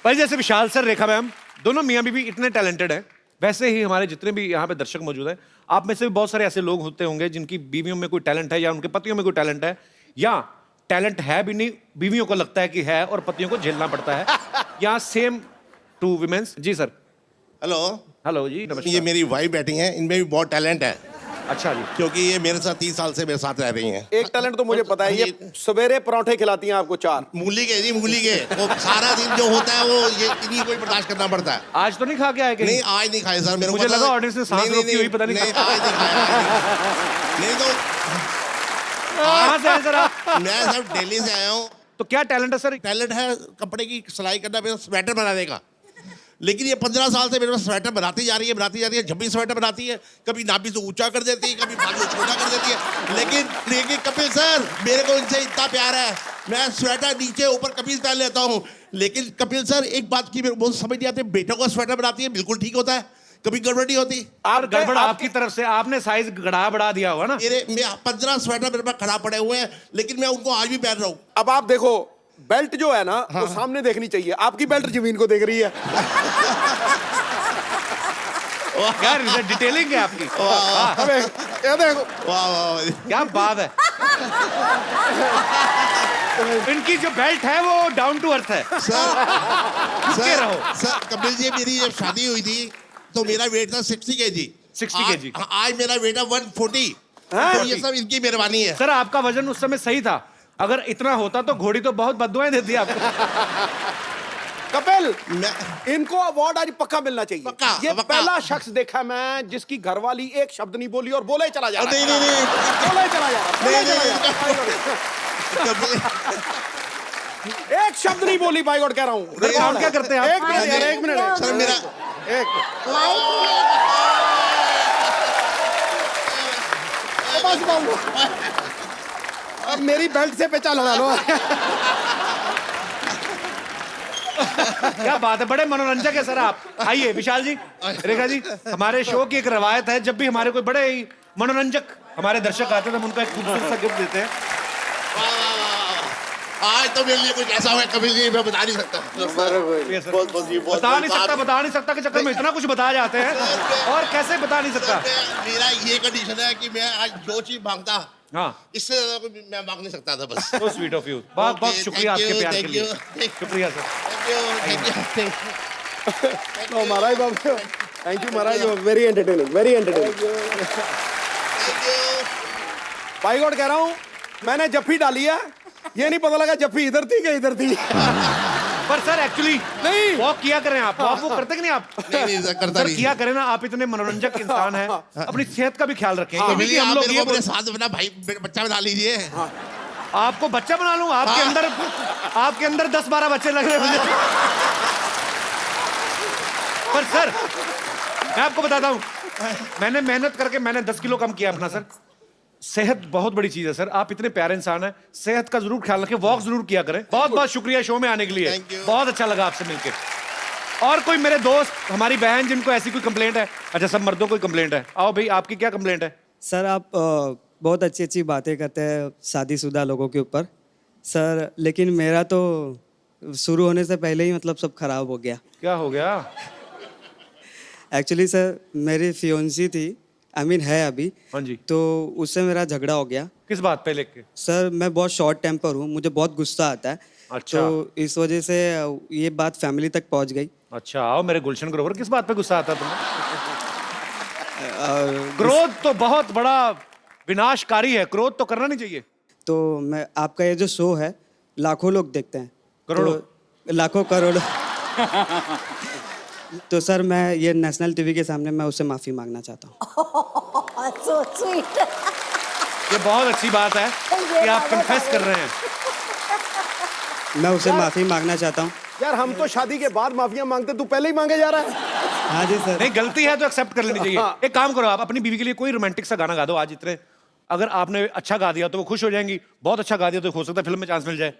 भाई जैसे विशाल सर, रेखा मैम, दोनों मियाँ बीवी इतने टैलेंटेड हैं, वैसे ही हमारे जितने भी यहाँ पे दर्शक मौजूद हैं, आप में से भी बहुत सारे ऐसे लोग होते होंगे जिनकी बीवियों में कोई टैलेंट है या उनके पतियों में कोई टैलेंट है, या टैलेंट है भी नहीं, बीवियों को लगता है कि है और पतियों को झेलना पड़ता है। या सेम टू विमेंस। जी सर। हेलो। हेलो जी, नमस्कार। ये मेरी वाइफ बैठी हैं, इनमें भी बहुत टैलेंट है। अच्छा जी। क्योंकि ये मेरे साथ 30 साल से मेरे साथ रह रही हैं। एक टैलेंट तो मुझे पता है, ये सवेरे पराठे खिलाती हैं आपको 4। मूली के जी, मूली के। वो सारा दिन जो होता है वो ये इन्हीं को ही बर्दाश्त करना पड़ता है। आज तो नहीं खा के आए कहीं? नहीं, आज नहीं खाए सर। मेरे को मुझे पता लगा है। ऑडियंस ने सांस रोकी हुई, पता नहीं नहीं, आज नहीं खाया। नहीं तो कहाँ से आए सर आप? मैं सर दिल्ली से आया हूँ। तो क्या टैलेंट है सर? टैलेंट है कपड़े की सिलाई करना, मेरा स्वेटर बनाने का। लेकिन ये 15 साल से मेरे पास स्वेटर बनाती जा रही है, जब भी स्वेटर बनाती है, कभी नाभि से ऊंचा कर देती है, कभी बाजू छोटा कर देती है। लेकिन कपिल सर, मेरे को इनसे इतना प्यार है, मैं स्वेटर नीचे ऊपर कभी पहन लेता हूँ। लेकिन कपिल सर, एक बात की मेरे को समझ नहीं आती, बेटों का स्वेटर बनाती है, बिल्कुल ठीक होता है, कभी गड़बड़ नहीं होती। आप गड़बड़ आपकी तरफ से, आपने साइज बढ़ा दिया होगा ना। मेरे 15 स्वेटर मेरे पास खराब पड़े हुए हैं, लेकिन मैं उनको आज भी पहन रहा हूँ। अब आप देखो, बेल्ट जो है ना, वो सामने देखनी चाहिए, आपकी बेल्ट जमीन को देख रही है। यार डिटेलिंग है आपकी। अबे, ये देखो, वाह वाह, क्या बात है। इनकी जो बेल्ट है वो डाउन टू अर्थ है। सर रहो। सर, कपिल जी, मेरी जब शादी हुई थी तो मेरा वेट था 60 kg। 60 kg। आज मेरा वेट है 140। तो ये सब इनकी मेहरबानी है। सर आपका वजन उस समय सही था, अगर इतना होता तो घोड़ी तो बहुत बददुआएं देती आपको। कपिल, मैं इनको अवार्ड आज पक्का मिलना चाहिए। पक्का, ये पक्का। पहला शख्स देखा मैं जिसकी घरवाली एक शब्द नहीं बोली और बोले चला जा रहा है। नहीं बोले चला जा रहा है, बोले नहीं, चला जा रहा कभी है। एक शब्द नहीं बोली, बाई गॉड कह रहा हूँ। काम क्या करते हैं आप? एक मिनट यार, एक मिनट। सर मेरा एक बस बाबू, अब मेरी बेल्ट से पेचा लगा लो। क्या बात है, बड़े मनोरंजक है सर आप। आइए विशाल जी, रेखा जी, हमारे शो की एक रवायत है, जब भी हमारे कोई बड़े ही मनोरंजक हमारे दर्शक आते हैं तो हम उनको एक खूबसूरत सा गिफ्ट देते हैं। आज तो मेरे लिए कुछ ऐसा हुआ कभी नहीं, मैं बता नहीं सकता। बता नहीं सकता के चक्कर में इतना कुछ बता जाते हैं, और कैसे बता नहीं सकता। मेरा ये कंडीशन है कि मैं आज जो चीज मांगता, हाँ, इससे ज्यादा कुछ मैं मांग नहीं सकता था बस। so sweet of you। बहुत बहुत शुक्रिया आपके प्यार के लिए। शुक्रिया सर। तो Maharaj Babu, thank you Maharaj, very entertaining, very entertaining. भाई गॉड कह रहा हूँ, मैंने जफ्फी डाली है, ये नहीं पता लगा जफ्फी इधर थी कि इधर थी। पर सर एक्चुअली नहीं, वॉक किया करें आप, वॉक वो करते कि नहीं आप? नहीं सर, करता सर नहीं। किया करें ना, आप इतने मनोरंजक इंसान हैं, अपनी सेहत का भी ख्याल रखें। हाँ, क्योंकि हम लोग मेरे ये को अपने साथ अपना भाई बच्चा बना लीजिए। आपको बच्चा बना लूं? आपके अंदर 10-12 बच्चे लग रहे हैं मुझे। पर सर मैं आपको बताता हूं, मैंने मेहनत करके मैंने 10 किलो कम किया अपना सर। सेहत बहुत बड़ी चीज है सर, आप इतने प्यारे इंसान हैं, सेहत का जरूर ख्याल रखें, वॉक जरूर किया करें। बहुत बहुत शुक्रिया शो में आने के लिए, बहुत अच्छा लगा आपसे मिलकर। और कोई मेरे दोस्त, हमारी बहन जिनको ऐसी कोई कंप्लेंट है? अच्छा, सब मर्दों को कंप्लेंट है। आओ भाई, आपकी क्या कंप्लेंट है? सर आप बहुत अच्छी अच्छी बातें करते हैं शादीशुदा लोगों के ऊपर सर, लेकिन मेरा तो शुरू होने से पहले ही मतलब सब खराब हो गया। क्या हो गया? एक्चुअली सर, मेरी फियोन्सी थी, है अभी। हाँ जी। तो उससे मेरा झगड़ा हो गया। किस बात पे लेके? सर मैं बहुत शॉर्ट टेम्पर हूँ, मुझे बहुत गुस्सा आता है। अच्छा। तो इस वजह से ये बात फैमिली तक पहुँच गई। अच्छा, आओ मेरे गुलशन ग्रोवर, किस बात पे गुस्सा आता तुम्हें? क्रोध तो बहुत बड़ा विनाशकारी है, क्रोध तो करना नहीं चाहिए। तो मैं, आपका ये जो शो है लाखों लोग देखते हैं, करोड़ों? तो लाखों करोड़ों। तो सर मैं ये नेशनल टीवी के सामने मैं उससे माफी मांगना चाहता हूँ। So sweet. ये बहुत अच्छी बात है कि आप कन्फेस कर रहे हैं। मैं उसे माफी मांगना चाहता हूँ। यार हम तो शादी के बाद माफिया मांगते, तू पहले ही मांगे जा रहा है। हाँ जी सर। नहीं, गलती है तो एक्सेप्ट कर लेनी चाहिए। एक काम करो, आप अपनी बीवी के लिए कोई रोमांटिक सा गाना गा दो आज। इतने अगर आपने अच्छा गा दिया तो वो खुश हो जाएंगी, बहुत अच्छा गा दिया तो हो सकता है फिल्म में चांस मिल जाए।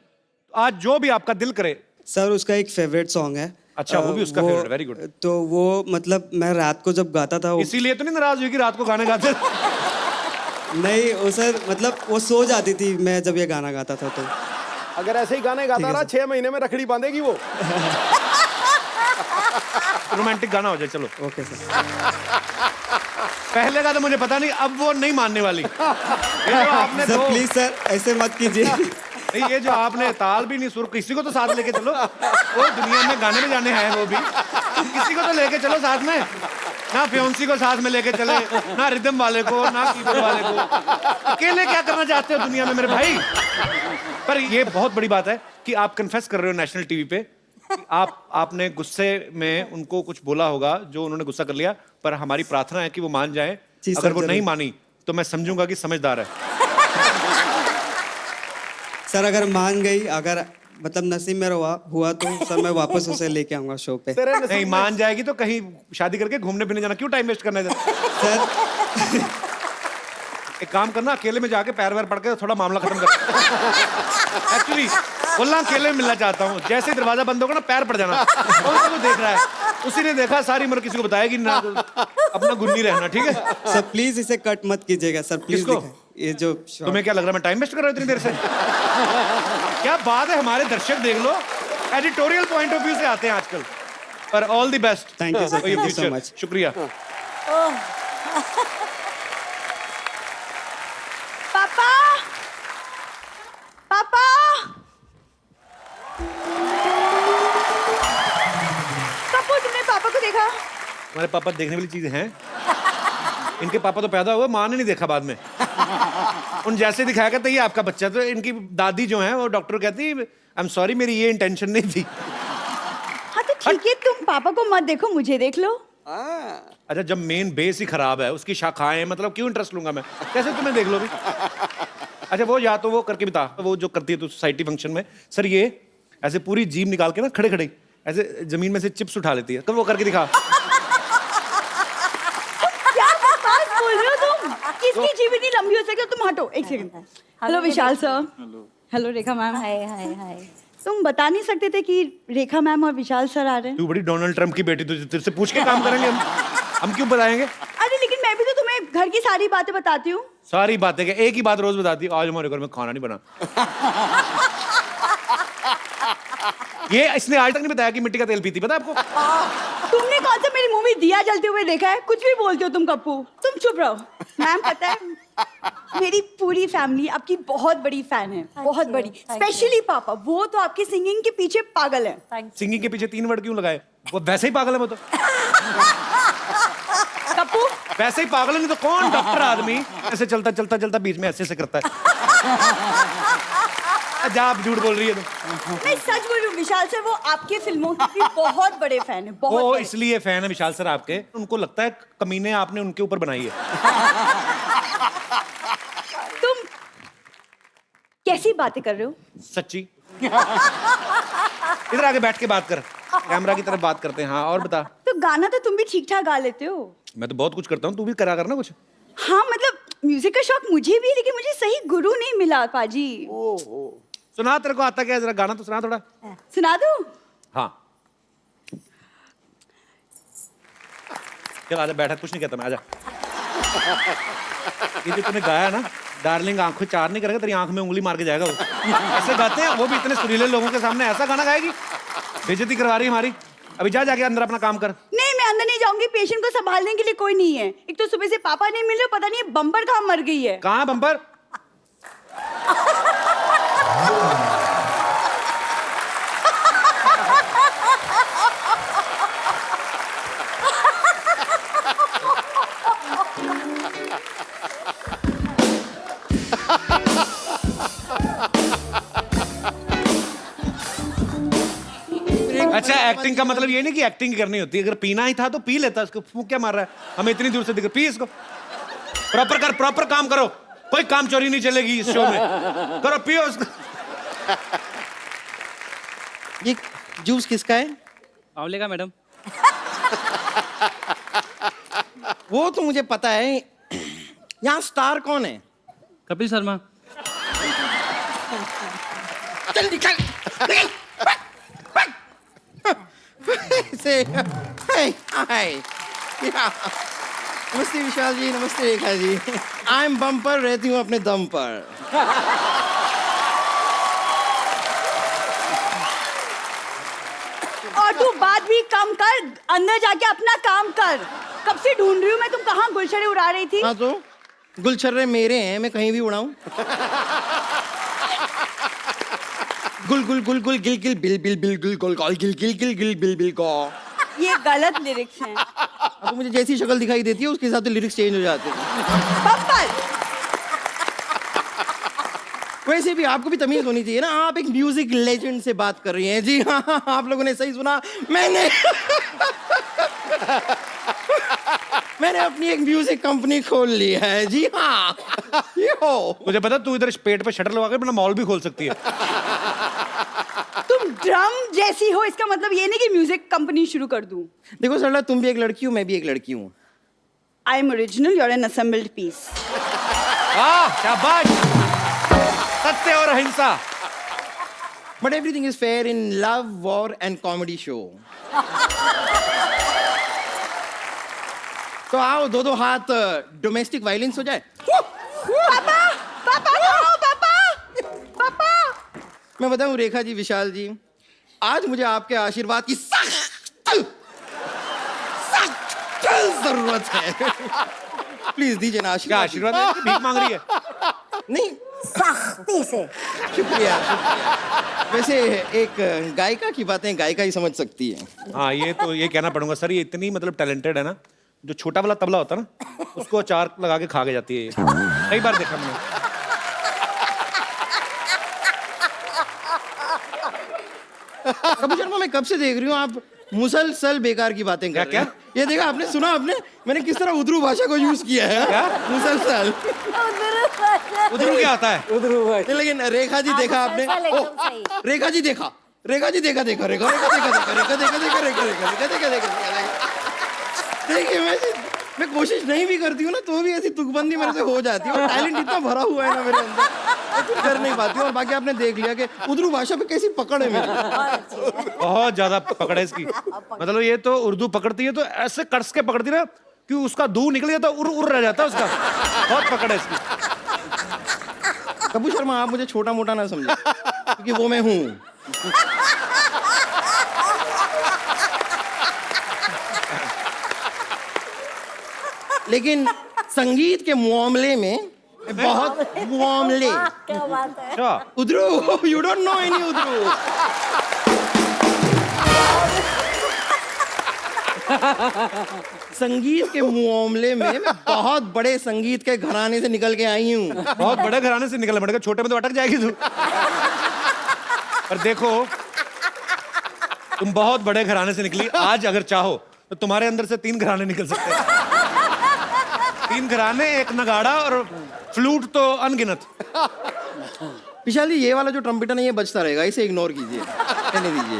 आज जो भी आपका दिल करे। सर उसका एक फेवरेट सॉन्ग है। अच्छा, वो भी उसका फेवरेट, वेरी गुड। तो वो मतलब मैं रात को जब गाता था इसीलिए तो नहीं नाराज हुई कि रात को गाने गाते? नहीं वो सर, मतलब वो सो जाती थी मैं जब ये गाना गाता था। तो अगर ऐसे ही गाने गाता रहा 6 महीने में रखड़ी बांधेगी वो। रोमांटिक गाना हो जाए, चलो। Okay sir. पहले का तो मुझे पता नहीं, अब वो नहीं मानने वाली। ये जो आपने सर दो, प्लीज सर ऐसे मत कीजिए। नहीं, ये जो आपने ताल भी नहीं, सुर, किसी को तो साथ लेके चलो। वो दुनिया में गाने में जाने हैं वो भी, किसी को तो लेके चलो साथ में। ना फियोंसी को साथ में लेके चले, ना रिदम वाले को, ना कीबोर्ड वाले को। अकेले क्या करना चाहते हो दुनिया में मेरे भाई? पर ये बहुत बड़ी बात है कि आप कन्फेस कर रहे हो नेशनल टीवी पे कि आपने गुस्से में उनको कुछ बोला होगा जो उन्होंने गुस्सा कर लिया, पर हमारी प्रार्थना है कि वो मान जाए। जी सर, अगर वो जरूर। नहीं मानी तो मैं समझूंगा कि समझदार है। सर अगर मान गई, अगर मतलब नसीब में हुआ तो सर मैं वापस उसे लेके आऊंगा शो पे। तेरे नसीब नहीं मान जाएगी तो कहीं शादी करके घूमने फिरने जाना, क्यों टाइम वेस्ट करना है इधर? सर एक काम करना, अकेले में जाके पैर वैर पड़ के थोड़ा मामला खत्म कर। एक्चुअली बोलना अकेले में मिलना चाहता हूँ। जैसे ही दरवाजा बंद होगा ना, पैर पड़ जाना। कौन सा वो देख रहा है? उसी ने देखा, सारी उम्र किसी को बताएगी ना, अपना गुन्नी रहना, ठीक है? सर प्लीज इसे कट मत कीजिएगा सर, प्लीज। किसको? ये जो तुम्हें क्या लग रहा है मैं टाइम वेस्ट कर रहा हूँ इतनी देर से? क्या बात है, हमारे दर्शक देख लो, एडिटोरियल पॉइंट ऑफ व्यू से आते हैं आजकल। पर all the best. Thank you, sir. Thank you so much. शुक्रिया। पापा, पापा, कपूर, तुमने पापा को देखा? हमारे पापा देखने वाली चीज हैं। इनके पापा तो पैदा हुए, माँ ने नहीं देखा बाद में। उन जैसे दिखाया करता ये आपका बच्चा। तो इनकी दादी जो है वो डॉक्टर कहती आई एम सॉरी, मेरी ये इंटेंशन नहीं थी। हाँ तो ठीक है, तुम पापा को मत देखो, मुझे देख लो। अच्छा, जब मेन बेस ही खराब है, उसकी शाखाएं, मतलब क्यों इंटरेस्ट लूंगा मैं? कैसे तुम्हें देख लो भी? अच्छा, वो या तो वो करके बता, वो जो करती है तो सोसाइटी फंक्शन में, सर ये ऐसे पूरी जीभ निकाल के ना खड़े खड़े ऐसे जमीन में से चिप्स उठा लेती है, कब वो करके दिखा। क्या बकवास बोल रहे हो तुम? किसकी जीभ इतनी लंबी हो सकती है? तुम हटो एक सेकंड। हेलो विशाल सर। हेलो रेखा मैम। हाय हाय हाय। तुम बता नहीं सकते थे कि रेखा मैम और विशाल सर आ रहे हैं? तू बड़ी डोनाल्ड ट्रम्प की बेटी, तुझे तेरे से पूछ के काम करेंगे हम क्यों बताएंगे? अरे लेकिन मैं भी तो तुम्हें घर की सारी बातें बताती हूँ। सारी बातें क्या, एक ही बात रोज बताती है, आज हमारे घर में खाना नहीं बना। ये इसने आज तक नहीं बताया कि मिट्टी का तेल पीती, पता है आपको? तुमने कौन सा मेरी मुंह में दिया जलते हुए देखा है? कुछ भी बोलते हो तुम कप्पू। तुम चुप रहो। मैम पता है, मेरी पूरी फैमिली आपकी बहुत बड़ी फैन है, बहुत बड़ी। स्पेशली पापा, वो तो आपकी सिंगिंग के पीछे पागल है। सिंगिंग के पीछे 3 वर्ड क्यों लगाए? वो वैसे ही पागल है वो तो। कप्पू, वैसे ही पागल है, नहीं तो कौन डॉक्टर आदमी ऐसे चलता चलता चलता बीच में ऐसे करता है। जा, आप झूठ बोल रही है तुम। मैं सच बोल रही हूँ विशाल सर, वो आपकी फिल्मों के बहुत बड़े फैन है, बहुत वो बड़े। इसलिए फैन है विशाल सर आपके, उनको लगता है कमीने आपने उनके ऊपर बनाई है। तुम कैसी बातें कर रहे हो? सच्ची। इधर आके बैठ के बात कर, कैमरा की तरफ बात करते हैं। हाँ, और बता। तो गाना तो तुम भी ठीक ठाक गा लेते हो। मैं तो बहुत कुछ करता हूँ, तू भी करा करना कुछ। हाँ मतलब म्यूजिक का शौक मुझे भी है, लेकिन मुझे सही गुरु नहीं मिला पाजी। सुना, तेरे को आता क्या? जरा गाना तो सुना थोड़ा। सुना दूं? हाँ, चल आजा, बैठा, कुछ नहीं कहता मैं, आजा। ये जो तूने गाया ना, डार्लिंग आंखों चार नहीं करेगा, तेरी आंख में उंगली मार के जाएगा वो। ऐसे गाते हैं वो भी, इतने सुरीले लोगों के सामने ऐसा गाना गाएगी? बेइज्जती करवा रही हमारी। अभी जा, जाके अंदर अपना काम कर। नहीं, मैं अंदर नहीं जाऊंगी, पेशेंट को संभालने के लिए कोई नहीं है। एक तो सुबह से पापा नहीं मिल रहे, पता नहीं बम्पर कहाँ मर गई है। कहाँ बम्पर? अच्छा, एक्टिंग का मतलब ये नहीं कि एक्टिंग करनी होती है। अगर पीना ही था तो पी लेता, इसको फूंक क्या मार रहा है? हमें इतनी दूर से दिख, पी इसको। प्रॉपर कर, प्रॉपर काम करो, कोई काम चोरी नहीं चलेगी इस शो में। करो, पियो उसको। ये जूस किसका है? आंवले का मैडम। वो तो मुझे पता है। यहाँ स्टार कौन है? कपिल शर्मा। चल निकल, निकल। से हाय हाय। नमस्ते विशाल जी, नमस्ते Rekha ji. I am bumper, रहती हूँ अपने दम पर। और तू बात भी कम कर, अंदर जाके अपना काम कर। कब से ढूंढ रही हूँ मैं, तुम कहाँ गुलशरे उड़ा रही थी? हाँ तो गुलछर्रे मेरे हैं, मैं कहीं भी उड़ाऊं। गुल गुल गुल गुल गिल गिल बिल बिल बिल गुल गुल गॉल गिल गिल गिल गिल बिल बिल गॉ। ये गलत लिरिक्स हैं। अब मुझे जैसी शक्ल दिखाई देती है उसके हिसाब से लिरिक्स चेंज हो जाते हैं। बब्बर, वैसे भी आपको भी तमीज होनी चाहिए ना, आप एक म्यूजिक लेजेंड से बात कर रही हैं। जी हाँ, आप लोगों ने सही सुना, मैंने अपनी एक म्यूजिक कंपनी खोल ली है। जी हाँ, ये हो। मुझे पता तू इधर पेट पे शटर लगा के अपना मॉल भी खोल सकती है। तुम ड्रम जैसी हो, इसका मतलब ये नहीं कि म्यूजिक कंपनी शुरू कर दूं। देखो सरला, तुम भी एक लड़की हो, मैं भी एक लड़की हूँ। I am original, you are an assembled piece. शाबाश, सत्य और अहिंसा। But everything is fair in love, war and comedy show. तो आओ दो हाथ डोमेस्टिक वायलेंस हो जाए। पापा, पापा, पापा, पापा। मैं बताऊं रेखा जी, विशाल जी, आज मुझे आपके आशीर्वाद की सख्त जरूरत है। प्लीज दीजिए ना क्या आशीर्वाद। आशीर्वाद है? भीख मांग रही है? नहीं, सख्ती से। शुक्रिया शुक्रिया। वैसे एक गायिका की बातें गायिका ही समझ सकती है। हाँ, ये तो ये कहना पड़ूंगा सर, ये इतनी मतलब टैलेंटेड है ना, जो छोटा वाला तबला होता है ना, उसको अचार लगा के खा के जाती है ये। कई बार देखा मैंने। कपूर शर्मा, मैं कब से देख रही हूँ आप मुसलसल बेकार की बातें कर रहे हैं। ये देखा आपने, सुना आपने मैंने किस तरह उद्रू भाषा को यूज किया है? क्या? मुसलसल। उधर क्या आता है? नहीं, लेकिन रेखा जी देखा आपने? रेखा जी देखा, रेखा जी देखा, देखा रेखा, रेखा देखा, देखा रेखा, देखा देखा रेखा, रेखा रेखा देखा, देखा देखिए, मैं कोशिश नहीं भी करती हूँ ना, तो भी ऐसी तुकबंदी मेरे से हो जाती है। और टैलेंट इतना भरा हुआ है ना मेरे अंदर, मैं कुछ कर नहीं पाती हूँ। और बाकी आपने देख लिया कि उर्दू भाषा पे कैसी पकड़ है मेरी। बहुत ज्यादा पकड़ है इसकी। मतलब ये तो उर्दू पकड़ती है तो ऐसे कस के पकड़ती ना कि उसका दू निकल जाता, उर उर रह जाता उसका। बहुत पकड़ है इसकी। कपूर शर्मा, आप मुझे छोटा मोटा ना समझे, क्योंकि वो मैं हूँ। लेकिन संगीत के मामले में बहुत मामले। क्या बात है। अच्छा, उद्रू, यू डोंट नो एनी उद्रू। संगीत के मामले में मैं बहुत बड़े संगीत के घराने से निकल के आई हूँ। बहुत बड़े घराने से निकलना पड़ेगा, छोटे में तो अटक जाएगी तू। पर देखो, तुम बहुत बड़े घराने से निकली। आज अगर चाहो तो तुम्हारे अंदर से 3 घराने निकल सकते हैं। 3 घराने, एक नगाड़ा और फ्लूट तो अनगिनत। विशाल जी, ये वाला जो ट्रम्पेटर है ये बजता रहेगा, इसे इग्नोर कीजिए, कहने दीजिए।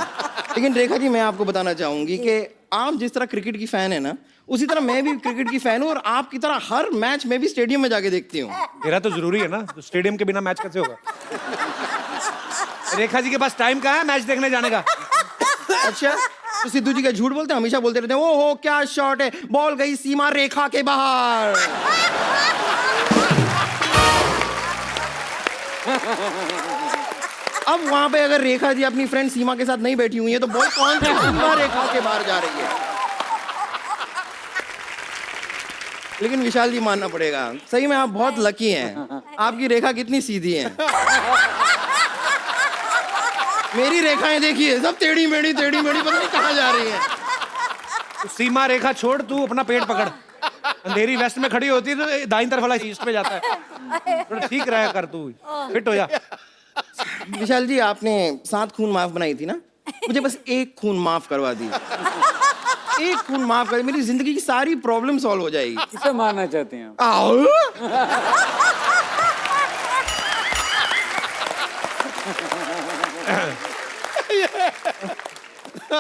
लेकिन रेखा जी, मैं आपको बताना चाहूंगी कि आप जिस तरह क्रिकेट की फैन है ना, उसी तरह मैं भी क्रिकेट की फैन हूँ। और आपकी तरह हर मैच में भी स्टेडियम में जाके देखती हूँ। तेरा तो जरूरी है ना, तो स्टेडियम के बिना मैच कैसे होगा? रेखा जी के पास टाइम कहाँ है मैच देखने जाने का? अच्छा, तो सिद्धू जी का झूठ बोलते हैं, हमेशा बोलते रहते हैं, ओ हो क्या शॉट है, बॉल गई सीमा रेखा के बाहर। अब वहां पे अगर रेखा जी अपनी फ्रेंड सीमा के साथ नहीं बैठी हुई है, तो बॉल कौन सी सीमा रेखा के बाहर जा रही है? लेकिन विशाल जी, मानना पड़ेगा, सही में आप बहुत लकी हैं। आपकी रेखा कितनी सीधी है। मेरी रेखाएं देखिए, सब टेढ़ी मेढ़ी पता नहीं कहाँ जा रही हैं। तो सीमा रेखा छोड़, तू अपना पेट पकड़। अंधेरी वेस्ट में खड़ी होती है तो दाईं तरफ वाला ईस्ट में जाता है। थोड़ा ठीक रहा कर, तू फिट हो जा। विशाल जी, आपने 7 खून माफ बनाई थी ना, मुझे बस 1 खून माफ करवा दी। 1 खून माफ कर, मेरी जिंदगी की सारी प्रॉब्लम सॉल्व हो जाएगी। किसे मारना चाहते हैं आप? आओ।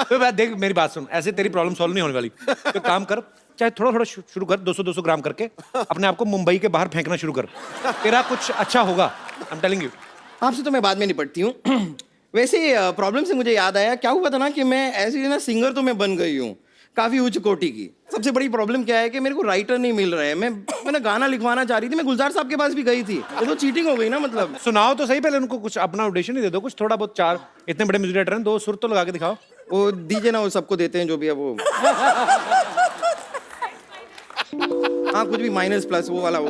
तो बात देख, मेरी बात सुन, ऐसे तेरी प्रॉब्लम सॉल्व नहीं होने वाली। तो काम कर, चाहे थोड़ा थोड़ा शुरू कर, 200-200 ग्राम करके अपने आप को मुंबई के बाहर फेंकना शुरू कर। तेरा कुछ अच्छा होगा, आई एम टेलिंग यू। आपसे तो मैं बाद में निपटती हूँ। वैसे प्रॉब्लम से मुझे याद आया, क्या हुआ था ना कि मैं ऐसी ना सिंगर तो मैं बन गई हूँ, काफी उच्च कोटि की। सबसे बड़ी प्रॉब्लम क्या है कि मेरे को राइटर नहीं मिल रहे हैं। मैंने गाना लिखवाना चाह रही थी, मैं गुलजार साहब के पास भी गई थी। ये तो चीटिंग हो गई ना। मतलब सुनाओ तो सही, पहले उनको कुछ अपना ऑडिशन ही दे दो, कुछ थोड़ा बहुत। 4 इतने बड़े म्यूजिक डायरेक्टर हैं, 2 सुर तो लगा के दिखाओ। वो दीजिए ना, वो सबको देते हैं जो भी है वो। हाँ कुछ भी माइनस प्लस वो वाला वो।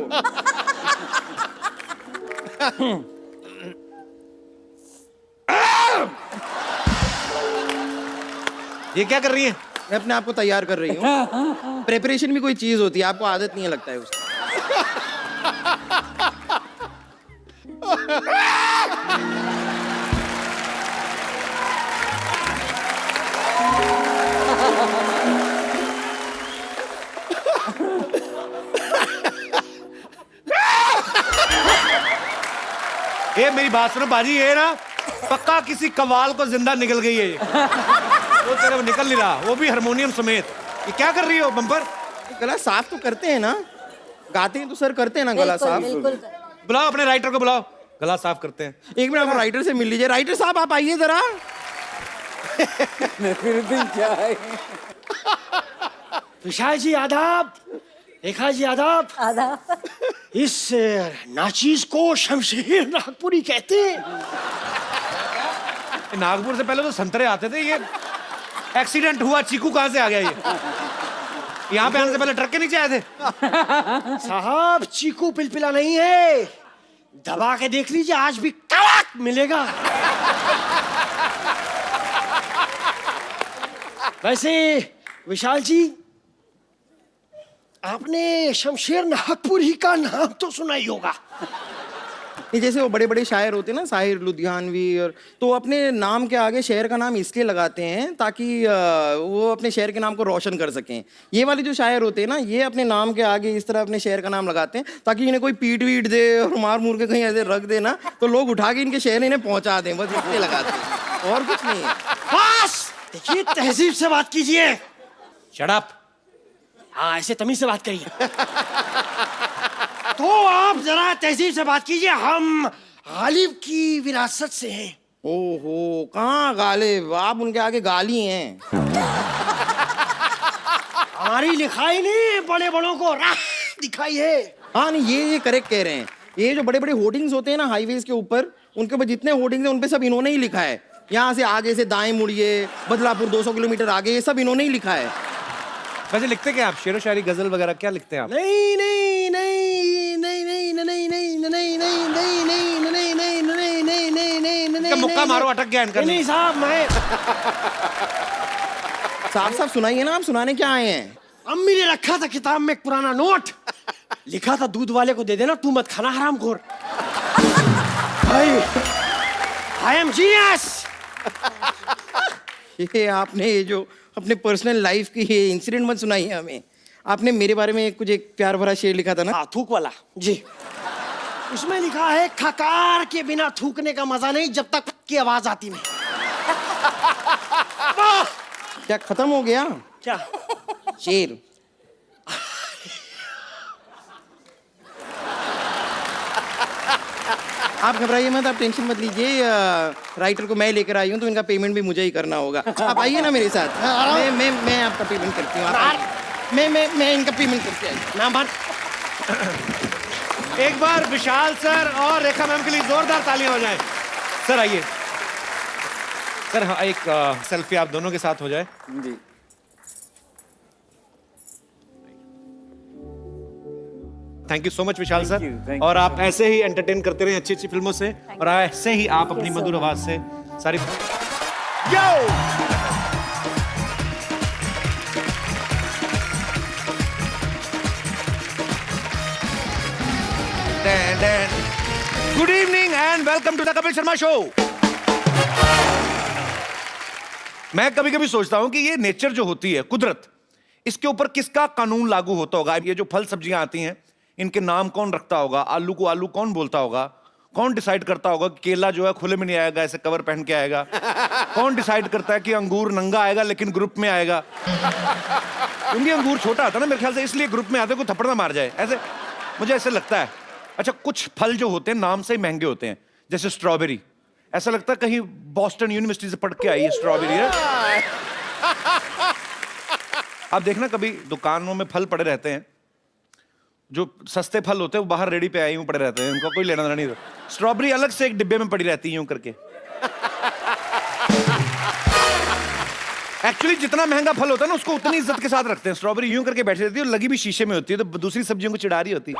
ये क्या कर रही है? मैं अपने आप को तैयार कर रही हूँ। प्रेपरेशन भी कोई चीज होती है, आपको आदत नहीं है लगता है उसकी। ये मेरी बात सुनो बाजी, ये ना पक्का किसी कवाल को जिंदा निकल गई है ये। वो तेरे को निकल नहीं रहा, वो भी हारमोनियम समेत। ये क्या कर रही हो बम्पर? गला साफ तो करते हैं ना, गाते हैं तो सर करते हैं ना गला साफ। बिल्कुल बुलाओ अपने राइटर को, बुलाओ, गला साफ करते हैं। एक मिनट आप राइटर से मिल लीजिए। राइटर साहब आप आइए जरा। विशाल जी आदाब, रेखा जी आदाब। आधा इस नाचीज को शमशेर नागपुरी कहते हैं। नागपुर से पहले तो संतरे आते थे, ये एक्सीडेंट हुआ, चीकू कहाँ से आ गया ये? यहाँ पे आने से पहले ट्रक के नीचे आए थे। साहब चीकू पिलपिला नहीं है, दबा के देख लीजिए आज भी कड़क मिलेगा। वैसे विशाल जी, आपने शमशेर नागपुरी का नाम तो सुना ही होगा। ये जैसे वो बड़े बड़े शायर होते हैं ना, साहिर लुधियानवी, और तो अपने नाम के आगे शहर का नाम इसलिए लगाते हैं ताकि वो अपने शहर के नाम को रोशन कर सकें। ये वाले जो शायर होते हैं ना, ये अपने नाम के आगे इस तरह अपने शहर का नाम लगाते हैं ताकि इन्हें कोई पीट वीट दे और मार मूर के कहीं ऐसे रख दे ना, तो लोग उठा के इनके शहर इन्हें पहुंचा दें, बस इसलिए लगाते हैं और कुछ नहीं है। बस देखिए, तहजीब से बात कीजिए। Shut up. हाँ ऐसे तमीज से बात करिए। तो आप जरा तहजीब से बात कीजिए, हम गालिब की विरासत से हैं। ओहो, कहाँ गालिब, आप उनके आगे गाली हैं। हमारी लिखाई नहीं बड़े बड़ों को राह दिखाई है। हाँ नहीं, ये करेक्ट कह रहे हैं। ये जो बड़े बड़े होर्डिंग्स होते हैं ना हाईवेज के ऊपर, उनके ऊपर जितने होर्डिंग्स हैं उन पे सब इन्होंने ही लिखा है। यहाँ से आगे से दाएं मुड़िए, बदलापुर 200 किलोमीटर आगे, ये सब इन्होंने ही लिखा है। वैसे लिखते क्या आप? शेरो शायरी, गजल वगैरह क्या लिखते हैं आप? नहीं नहीं नहीं नहीं नहीं नहीं नहीं नहीं नहीं नहीं नहीं नहीं नहीं नहीं नहीं नहीं नहीं नहीं नहीं इनका मुक्का मारो, अटक गया इनका। नहीं साहब, मैं साफ साफ सुनाइए ना, आप सुनाने क्या आए हैं? अम्मी ने रखा था किताब में एक पुराना नोट, लिखा था दूध वाले को दे देना, तू मत खाना हरामखोर। I am genius. ये आपने ये जो अपने पर्सनल लाइफ की ये इंसिडेंट मत सुनाइए हमें। आपने मेरे बारे में कुछ एक प्यार भरा शेर लिखा था ना? हाँ, थूक वाला जी। उसमें लिखा है, खकार के बिना थूकने का मजा नहीं जब तक की आवाज आती नहीं। क्या खत्म हो गया क्या शेर? आप घबराइए मत, आप टेंशन मत लीजिए। राइटर को मैं लेकर आई हूँ तो इनका पेमेंट भी मुझे ही करना होगा। आप आइए ना मेरे साथ, मैं आपका पेमेंट करती हूँ। मैं इनका पेमेंट करती हूँ। नाम बात। एक बार विशाल सर और रेखा मैम के लिए जोरदार तालियां हो जाएं। सर आइए सर, हाँ एक सेल्फी आप दोनों के साथ हो जाए जी। Thank you so much Vishal sir. और आप ऐसे ही एंटरटेन करते रहे अच्छी अच्छी फिल्मों से, और ऐसे ही आप अपनी मधुर आवाज से सारी good evening and welcome to the Kapil Sharma show. मैं कभी कभी सोचता हूं कि ये नेचर जो होती है, कुदरत, इसके ऊपर किसका कानून लागू होता होगा? ये जो फल सब्जियां आती हैं, इनके नाम कौन रखता होगा? आलू को आलू कौन बोलता होगा? कौन डिसाइड करता होगा कि केला जो है खुले में नहीं आएगा, ऐसे कवर पहन के आएगा? कौन डिसाइड करता है कि अंगूर नंगा आएगा लेकिन ग्रुप में आएगा? क्योंकि अंगूर छोटा आता है ना मेरे ख्याल से, इसलिए ग्रुप में आते, कोई थप्पड़ ना मार जाए, ऐसे मुझे ऐसे लगता है। अच्छा, कुछ फल जो होते हैं नाम से ही महंगे होते हैं, जैसे स्ट्रॉबेरी, ऐसा लगता है कहीं बॉस्टन यूनिवर्सिटी से पढ़ के आई है स्ट्रॉबेरी है। आप देखना कभी दुकानों में फल पड़े रहते हैं, जो सस्ते फल होते हैं वो बाहर रेडी पे आए यूं पड़े रहते हैं, उनका कोई लेना देना नहीं। स्ट्रॉबेरी अलग से एक डिब्बे में पड़ी रहती है यूं करके। एक्चुअली जितना महंगा फल होता है ना उसको उतनी इज्जत के साथ रखते हैं। स्ट्रॉबेरी यूं करके बैठी रहती है और लगी भी शीशे में होती है, तो दूसरी सब्जियों को चिढ़ा रही होती है।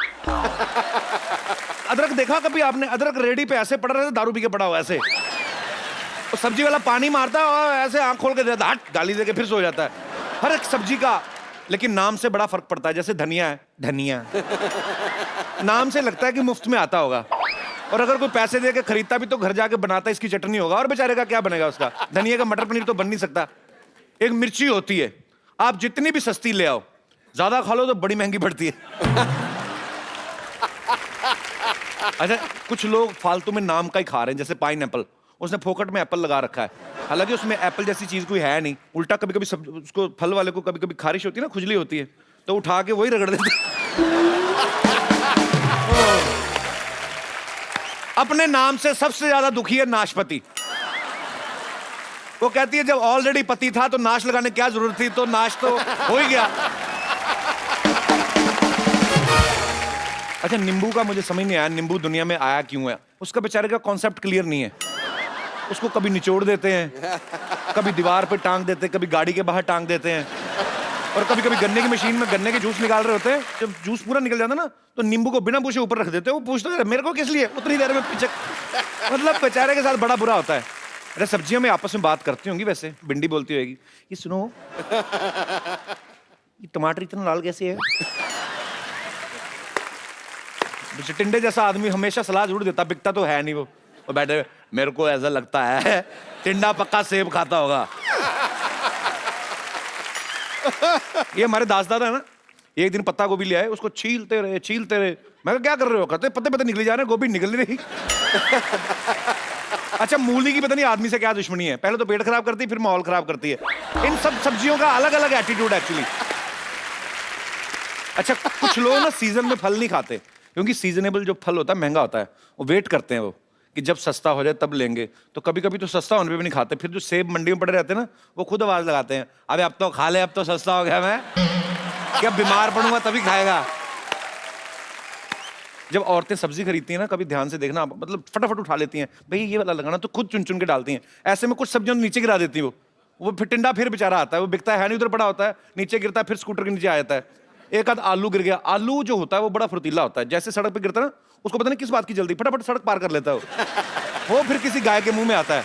अदरक देखा कभी आपने? अदरक रेडी पे ऐसे पड़ा रहता, दारू पी के पड़ा हुआ ऐसे, तो सब्जी वाला पानी मारता है और ऐसे आंख खोल के देता, हट गाली दे के फिर सो जाता है। हर एक सब्जी का लेकिन नाम से बड़ा फर्क पड़ता है। जैसे धनिया है, धनिया नाम से लगता है कि मुफ्त में आता होगा, और अगर कोई पैसे दे के खरीदता भी तो घर जाके बनाता इसकी चटनी होगा, और बेचारे का क्या बनेगा उसका। धनिया का मटर पनीर तो बन नहीं सकता। एक मिर्ची होती है, आप जितनी भी सस्ती ले आओ, ज्यादा खा लो तो बड़ी महंगी पड़ती है। अच्छा, कुछ लोग फालतू में नाम का ही खा रहे हैं, जैसे पाइनएप्पल, उसने फोकट में एप्पल लगा रखा है, हालांकि उसमें एप्पल जैसी चीज कोई है नहीं। उल्टा कभी कभी सब उसको फल वाले को कभी कभी खारिश होती है ना, खुजली होती है, तो उठा के वही रगड़ देते। अपने नाम से सबसे ज्यादा दुखी है नाशपाती। वो कहती है जब ऑलरेडी पति था तो नाश लगाने क्या जरूरत थी, तो नाश तो हो ही गया। अच्छा, नींबू का मुझे समझ नहीं आया, नींबू दुनिया में आया क्यों है? उसका बेचारे का कॉन्सेप्ट क्लियर नहीं है। उसको कभी निचोड़ देते हैं, कभी दीवार पे टांग देते हैं, कभी गाड़ी के बाहर टांग देते हैं, और कभी कभी गन्ने की मशीन में गन्ने के जूस निकाल रहे होते हैं। जब जूस पूरा निकल जाता ना तो नींबू को बिना पूछे ऊपर रख देते हैं। वो पूछते हैं मेरे को किस लिए, उतनी देर में पीछे। मतलब बेचारे के साथ बड़ा बुरा होता है। अरे सब्जियों में आपस में बात करती होंगी वैसे, भिंडी बोलती होगी, ये सुनो ये टमाटर इतना लाल कैसे है? टिंडे जैसा आदमी हमेशा सलाह जरूर देता, बिकता तो है नहीं वो। और बैठे मेरे को ऐसा लगता है टिंडा पक्का सेब खाता होगा। ये हमारे दास दादा है ना, एक दिन पत्ता गोभी ले आए, उसको छीलते रहे। मैं कहा क्या कर रहे हो? कहते पत्ते पत्ते निकले जा रहे हैं, गोभी निकल नहीं रही। अच्छा, मूली की पता नहीं आदमी से क्या दुश्मनी है, पहले तो पेट खराब करती है फिर माहौल खराब करती है। इन सब सब्जियों का अलग अलग एटीट्यूड एक्चुअली। अच्छा, कुछ लोग ना सीजन में फल नहीं खाते, क्योंकि सीजनेबल जो फल होता है महंगा होता है, वो वेट करते हैं वो कि जब सस्ता हो जाए तब लेंगे। तो कभी कभी तो सस्ता होने पे भी नहीं खाते। फिर जो सेब मंडी में पड़े रहते हैं ना, वो खुद आवाज लगाते हैं, अबे अब तो खा ले, अब तो सस्ता हो गया, मैं क्या बीमार पड़ूंगा तभी खाएगा। जब औरतें सब्जी खरीदती हैं ना, कभी ध्यान से देखना, मतलब फटाफट उठा लेती हैं, भाई ये वाला लगाना, तो खुद चुन चुन के डालती हैं। ऐसे में कुछ सब्जियों नीचे गिरा देती हैं वो फिर टिंडा फिर बेचारा आता है, वो बिकता है नहीं, उधर पड़ा होता है, नीचे गिरता है, फिर स्कूटर के नीचे आ जाता है। एक आध आलू गिर गया। आलू जो होता है वो बड़ा फुर्तीला होता है, जैसे सड़क पे गिरता है ना, उसको पता नहीं किस बात की जल्दी, फटाफट सड़क पार कर लेता है वो फिर किसी गाय के मुंह में आता है।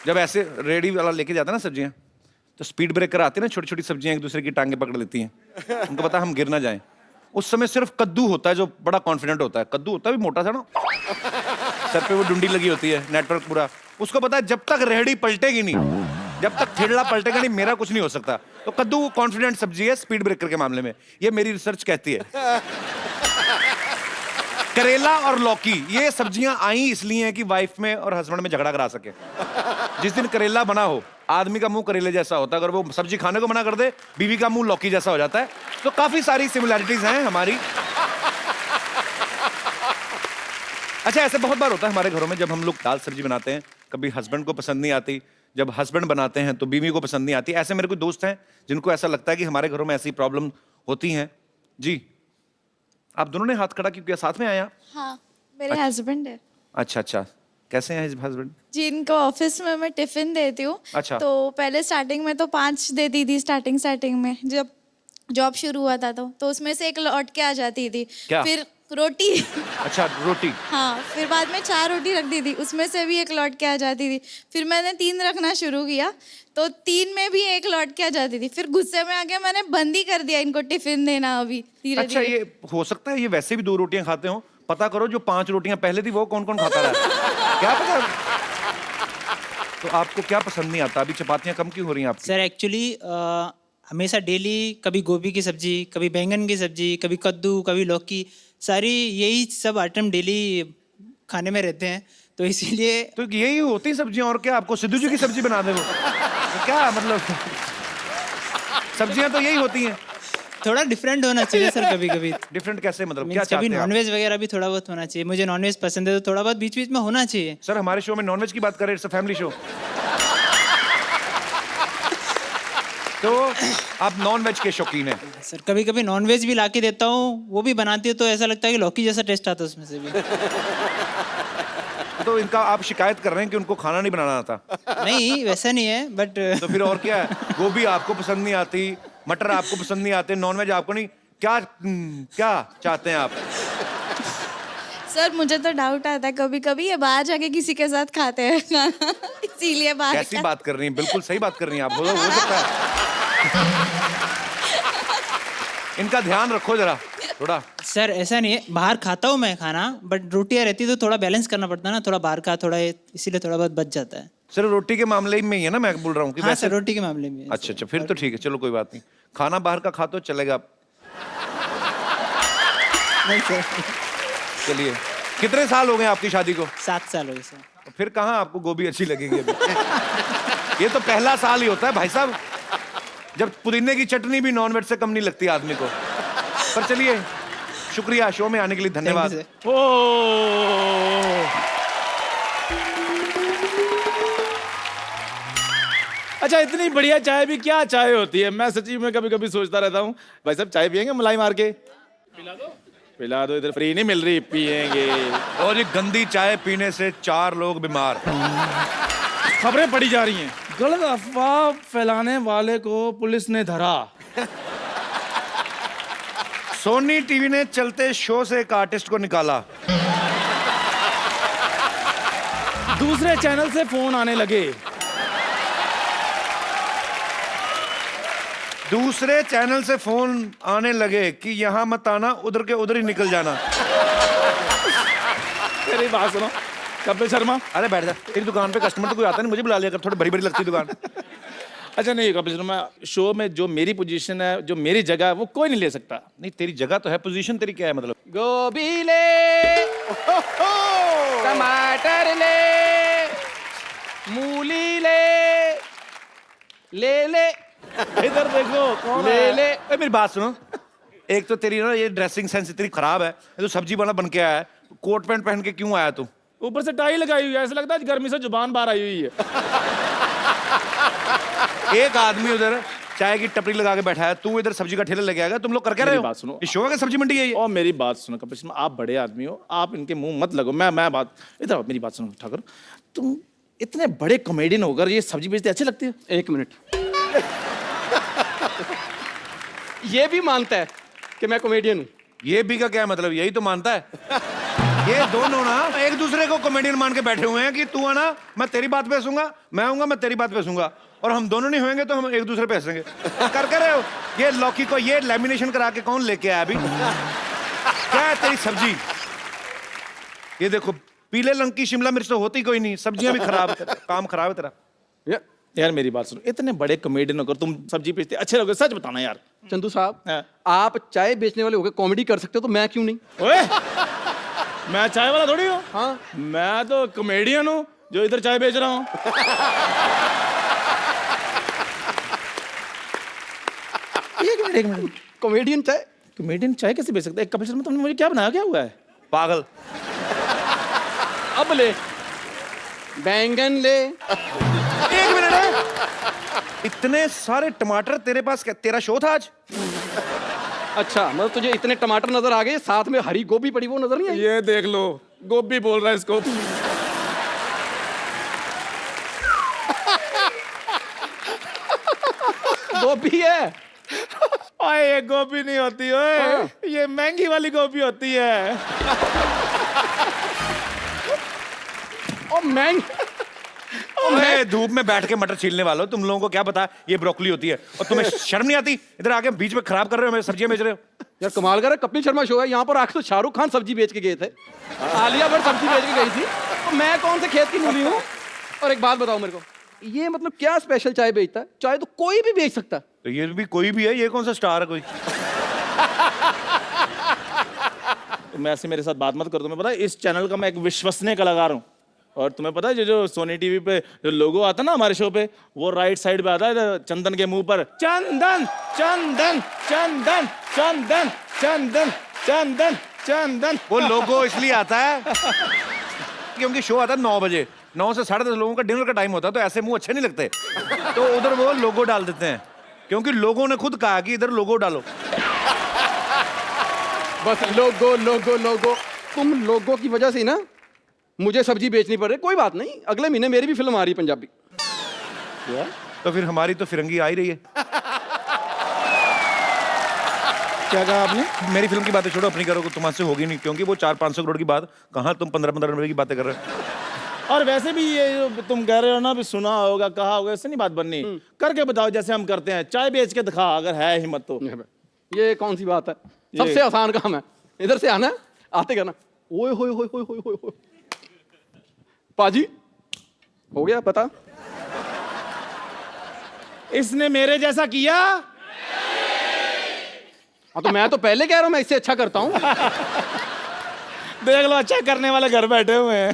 जब ऐसे रेडी वाला लेके जाता है ना सब्जियां, तो स्पीड ब्रेकर आते हैं ना, छोटी छोटी सब्जियां एक दूसरे की टांगे पकड़ लेती हैं, उनको पता है हम गिर ना जाएं। उस समय सिर्फ कद्दू होता है जो बड़ा कॉन्फिडेंट होता है। कद्दू होता है भी मोटा सा ना, सर पे वो डुंडी लगी होती है, नेटवर्क पूरा। उसको पता है जब तक रेहड़ी पलटेगी नहीं, जब तक ठेला पलटेगा नहीं, मेरा कुछ नहीं हो सकता। तो कद्दू कॉन्फिडेंट सब्जी है स्पीड ब्रेकर के मामले में, ये मेरी रिसर्च कहती है। करेला और लौकी, ये सब्जियां आई इसलिए हैं कि वाइफ में और हस्बैंड में झगड़ा करा सके। जिस दिन करेला बना हो, आदमी का मुंह करेले जैसा होता है, अगर वो सब्जी खाने को मना कर दे, बीवी का मुंह लौकी जैसा हो जाता है। तो काफी सारी सिमिलैरिटीज हैं हमारी। अच्छा, ऐसे बहुत बार होता है हमारे घरों में, जब हम लोग दाल सब्जी बनाते हैं, कभी हस्बैंड को पसंद नहीं आती, जब हस्बैंड बनाते हैं तो बीवी को पसंद नहीं आती। ऐसे मेरे कोई दोस्त हैं जिनको ऐसा लगता है कि हमारे घरों में ऐसी प्रॉब्लम होती हैं। जी, आप दोनों ने हाथ खड़ा क्यों किया? साथ में आया? हाँ, मेरे हस्बैंड है। अच्छा अच्छा, कैसे हैं हस्बैंड? जी, इनको ऑफिस में मैं टिफिन देती हूँ। अच्छा। तो पहले स्टार्टिंग में तो 5 देती थी, स्टार्टिंग में जब जॉब शुरू हुआ था तो उसमें से एक लौट के आ जाती थी। क्या? फिर रोटी। अच्छा, रोटी। हाँ, फिर बाद में 4 रोटी रख दी थी, उसमें से भी एक लौट के आ जाती थी। फिर मैंने 3 रखना शुरू किया, तो 3 में भी एक लौट के आ जाती थी। फिर गुस्से में आके मैंने बंद ही कर दिया इनको टिफिन देना अभी धीरे अच्छा, धीरे। ये हो सकता है ये वैसे भी 2 रोटियां खाते हो। पता करो जो 5 रोटियां पहले थी वो कौन कौन खाता रहा। क्या पता। तो आपको क्या पसंद नहीं आता? अभी चपातियां कम क्यों हो रही हैं आपकी? सर एक्चुअली हमेशा डेली कभी गोभी की सब्जी, कभी बैंगन की सब्जी, कभी कद्दू, कभी लौकी, सारी यही सब आइटम डेली खाने में रहते हैं, तो इसीलिए। तो यही होती सब्जियां, और क्या आपको सिद्धू जी की सब्जी बना दे वो? तो क्या मतलब, सब्जियां तो यही होती हैं। थोड़ा डिफरेंट होना चाहिए सर कभी कभी। डिफरेंट कैसे, मतलब क्या कभी चाहते हैं आप? नॉनवेज वगैरह भी थोड़ा बहुत होना चाहिए। मुझे नॉनवेज पसंद है, तो थोड़ा बहुत बीच बीच में होना चाहिए। सर, हमारे शो में नॉनवेज की बात करें, इट्स अ फैमिली शो। तो आप नॉनवेज के शौकीन हैं? सर कभी कभी नॉनवेज भी ला के देता हूँ, वो भी बनाती है तो ऐसा लगता है कि लौकी जैसा टेस्ट आता है उसमें से भी। तो इनका आप शिकायत कर रहे हैं कि उनको खाना नहीं बनाना आता। नहीं वैसा नहीं है बट तो फिर और क्या है? गोभी आपको पसंद नहीं आती, मटर आपको पसंद नहीं आते, नॉनवेज आपको नहीं, क्या क्या चाहते हैं आप? सर मुझे तो डाउट आता है कभी कभी ये बाहर जाके किसी के साथ खाते हैं खाना इसीलिए बाहर कैसी बात कर रही हैं? बिल्कुल सही बात कर रही हैं आप। हो सकता है। इनका ध्यान रखो जरा थोड़ा। सर ऐसा नहीं है, बाहर खाता हूँ मैं खाना बट रोटियाँ रहती तो थोड़ा बैलेंस करना पड़ता है ना, थोड़ा बाहर का थोड़ा इसीलिए थोड़ा बहुत बच जाता है। सिर्फ रोटी के मामले में ही है ना मैं बोल रहा हूँ कि हाँ वैसे? सर रोटी के मामले में। अच्छा फिर तो ठीक है, चलो कोई बात नहीं। खाना बाहर का खा तो चलेगा। नहीं सर। चलिए, कितने साल हो गए आपकी शादी को? 7 साल हो गए सर। फिर कहाँ आपको गोभी अच्छी लगेगी अभी? ये तो पहला साल ही होता है भाई साहब, जब पुदीने की चटनी भी नॉनवेज से कम नहीं लगती आदमी को। पर चलिए, शुक्रिया शो में आने के लिए, धन्यवाद। Thank you, अच्छा, इतनी बढ़िया चाय भी क्या चाय होती है? मैं सच्ची में कभी कभी सोचता रहता हूँ, भाई साहब चाय पियेंगे मलाई मार के? पिला दो, इधर फ्री नहीं मिल रही, पियेंगे। और ये गंदी चाय पीने से 4 लोग बीमार। खबरें पड़ी जा रही हैं, गलत अफवाह फैलाने वाले को पुलिस ने धरा। सोनी टीवी ने चलते शो से एक आर्टिस्ट को निकाला। दूसरे चैनल से फोन आने लगे। दूसरे चैनल से फोन आने लगे कि यहाँ मत आना, उधर के उधर ही निकल जाना। मेरी बात सुनो कपिल शर्मा। अरे बैठ जा, तेरी दुकान पे कस्टमर तो कोई आता नहीं, मुझे बुला लिया कर, थोड़ी बड़ी बड़ी लगती दुकान। अच्छा नहीं कपिल शर्मा, शो में जो मेरी पोजीशन है, जो मेरी जगह है, वो कोई नहीं ले सकता। नहीं तेरी जगह तो है, पोजीशन तेरी क्या है मतलब? गोभी ले, टमाटर ले, मूली ले, ले इधर देखो कौन ले है? ले। ए, मेरी बात सुनो, एक तो तेरी ना ये ड्रेसिंग सेंस इतनी खराब है, ये तो सब्जी वाला बन के आया है, कोट पैंट पहन के क्यों आया तू? ऊपर से टाई लगाई हुई है, ऐसा लगता है गर्मी से जुबान बाहर आई हुई है। एक आदमी उधर चाय की टपरी लगा के बैठा है, तू इधर सब्जी का ठेला लेके आएगा। तुम लोग कर क्या रहे हो? मेरी बात सुनो। इस शो का सब्जी मंडी है ये। और मेरी बात सुनो कपिल शर्मा, आप बड़े आदमी हो, आप इनके मुंह मत लगो। मैं बात इधर आओ, मेरी बात सुनो ठाकुर, तुम इतने बड़े कॉमेडियन होकर ये सब्जी बेचते अच्छे लगते हो? 1 मिनट। ये भी मानता है कि मैं कॉमेडियन हूँ। ये भी का क्या मतलब? यही तो मानता है। ये दोनों ना एक दूसरे को कॉमेडियन मान के बैठे हुए हैं कि तू आना मैं तेरी बात पे हंसूंगा, मैं आऊंगा मैं तेरी बात पे हंसूंगा, और हम दोनों नहीं होंगे तो हम एक दूसरे पे हंसेंगे। कर रहे हो? ये लौकी को ये लैमिनेशन करा के कौन लेके आया अभी? क्या है तेरी सब्जी? ये देखो, पीले रंग की शिमला मिर्च तो होती कोई नहीं, सब्जियां भी खराब है, काम खराब है तेरा। यार मेरी बात सुनो, इतने बड़े कॉमेडियन होकर तुम सब्जी बेचते अच्छे लोगे, सच बताना यार। चंदू साहब, हाँ। आप चाय बेचने वाले होकर कॉमेडी कर सकते हो, तो मैं क्यों नहीं? ओए, मैं चाय वाला थोड़ी हूँ। हाँ, मैं तो कॉमेडियन हूँ जो इधर चाय बेच रहा हूँ। एक मिनट, कॉमेडियन चाय? कॉमेडियन चाय कैसे बेच सकता है? कपिल शर्मा तुमने मुझे क्या बनाया, क्या हुआ है? पागल। अब ले, बैंगन ले। एक मिनट है, इतने सारे टमाटर तेरे पास? क्या तेरा शो था आज? अच्छा, मतलब तुझे इतने टमाटर नजर आ गए, साथ में हरी गोभी पड़ी वो नजर नहीं आई? ये देख लो, गोभी बोल रहा है इसको। गोभी है। ओए ये गोभी नहीं होती ओए, ये महंगी वाली गोभी होती है। और मैं ओए, धूप में बैठ के मटर छीलने वालों, तुम लोगों को क्या पता ये ब्रोकली होती है? और तुम्हें शर्म नहीं आती? इधर आके बीच में खराब कर रहे हो, मेरी सब्जियां बेच रहे हो। यार कमाल कर रहा है, कपिल शर्मा शो है, यहाँ पर आके तो शाहरुख खान सब्जी बेच के गए थे, आलिया भट्ट सब्जी बेच के गई थी, तो मैं कौन से खेत की मूली हूँ? और एक बात बताओ मेरे को, ये मतलब क्या स्पेशल चाय बेचता है? चाय तो कोई भी बेच सकता है। तो ये भी कोई भी है, ये कौन सा स्टार है कोई? तुम ऐसे मेरे साथ बात मत करो। तुम्हें पता है इस चैनल का मैं एक विश्वसनीय कलाकार हूँ, और तुम्हें पता है जो सोनी टीवी पे जो लोगो आता है ना हमारे शो पे, वो राइट साइड पे आता है चंदन के मुंह पर, चंदन चंदन चंदन चंदन चंदन चंदन चंदन। वो लोगो इसलिए आता है क्योंकि शो आता है 9 बजे, 9 से 10:30 लोगों का डिनर का टाइम होता है, तो ऐसे मुंह अच्छे नहीं लगते, तो उधर वो लोगो डाल देते हैं, क्योंकि लोगों ने खुद कहा कि इधर लोगो डालो। बस लोगो लोगो लोगो, तुम लोगों की वजह से ना मुझे सब्जी बेचनी पड़ रही, कोई बात नहीं, अगले महीने मेरी भी फिल्म आ रही है पंजाबी। तो फिर हमारी तो फिरंगी आ ही रही है। क्या कहा आपने? मेरी फिल्म की बातें छोड़ो, अपनी करो, तुम्हारे होगी नहीं, क्योंकि वो 400-500 करोड़ की बात, कहाँ तुम 15-15 रुपए की बातें कर रहे हो। और वैसे भी ये जो तुम कह रहे हो ना, भी सुना होगा, कहा होगा, इससे नहीं बात बननी। करके बताओ जैसे हम करते हैं, चाय बेच के दिखा अगर है हिम्मत तो। ये कौन सी बात है, सबसे आसान काम है, इधर से आना, आते करना, ओए होए होए होए होए होए होए। पाजी हो गया पता? इसने मेरे जैसा किया। हाँ तो मैं तो पहले कह रहा हूँ मैं इससे अच्छा करता हूँ। देख लो, अच्छा करने वाले घर बैठे हुए हैं।